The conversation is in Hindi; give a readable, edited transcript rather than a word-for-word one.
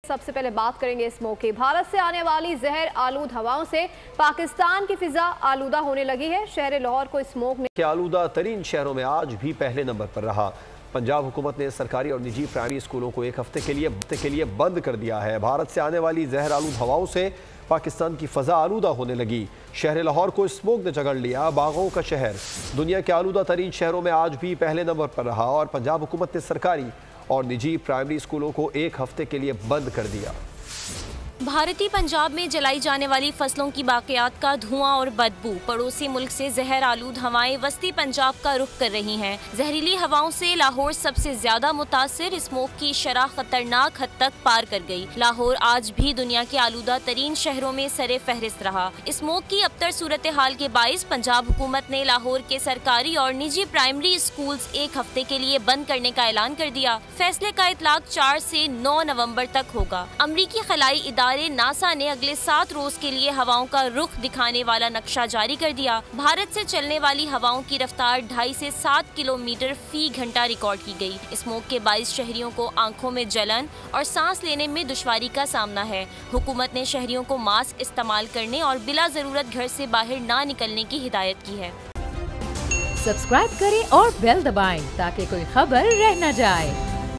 सबसे पहले बात करेंगे स्मोक की। भारत से आने वाली जहर आलूद हवाओं से पाकिस्तान की फिजा आलूदा होने लगी है। शहर लाहौर को स्मोक ने आलूदा तरीन शहरों में आज भी पहले नंबर पर रहा। पंजाब हुकूमत ने सरकारी और निजी प्राइमरी स्कूलों को एक हफ्ते के लिए बंद कर दिया है। भारत से आने वाली जहर आलूद हवाओं से पाकिस्तान की फजा आलूदा होने लगी। शहर लाहौर को स्मोक ने जकड़ लिया। बागों का शहर दुनिया के आलूदा तरीन शहरों में आज भी पहले नंबर पर रहा और पंजाब हुकूमत ने सरकारी और निजी प्राइमरी स्कूलों को एक हफ्ते के लिए बंद कर दिया। भारतीय पंजाब में जलाई जाने वाली फसलों की बाकियात का धुआं और बदबू पड़ोसी मुल्क से जहर आलूद हवाएं वस्ती पंजाब का रुख कर रही हैं। जहरीली हवाओं से लाहौर सबसे ज्यादा मुतासिर। स्मोक की शरह खतरनाक हद तक पार कर गई। लाहौर आज भी दुनिया के आलूदा तरीन शहरों में सरे फहरिस्त रहा। स्मोक की अबतर सूरत हाल के बाइस पंजाब हुकूमत ने लाहौर के सरकारी और निजी प्राइमरी स्कूल एक हफ्ते के लिए बंद करने का ऐलान कर दिया। फैसले का इतलाक 4 से 9 नवम्बर तक होगा। अमरीकी खलाई इदारे नासा ने अगले 7 रोज के लिए हवाओं का रुख दिखाने वाला नक्शा जारी कर दिया। भारत से चलने वाली हवाओं की रफ्तार 2.5 से 7 किलोमीटर फी घंटा रिकॉर्ड की गई। स्मोक के 22 शहरियों को आंखों में जलन और सांस लेने में दुश्वारी का सामना है। हुकूमत ने शहरियों को मास्क इस्तेमाल करने और बिला जरूरत घर से बाहर ना निकलने की हिदायत की है। सब्सक्राइब करें और बेल दबाएं ताकि कोई खबर रह न जाए।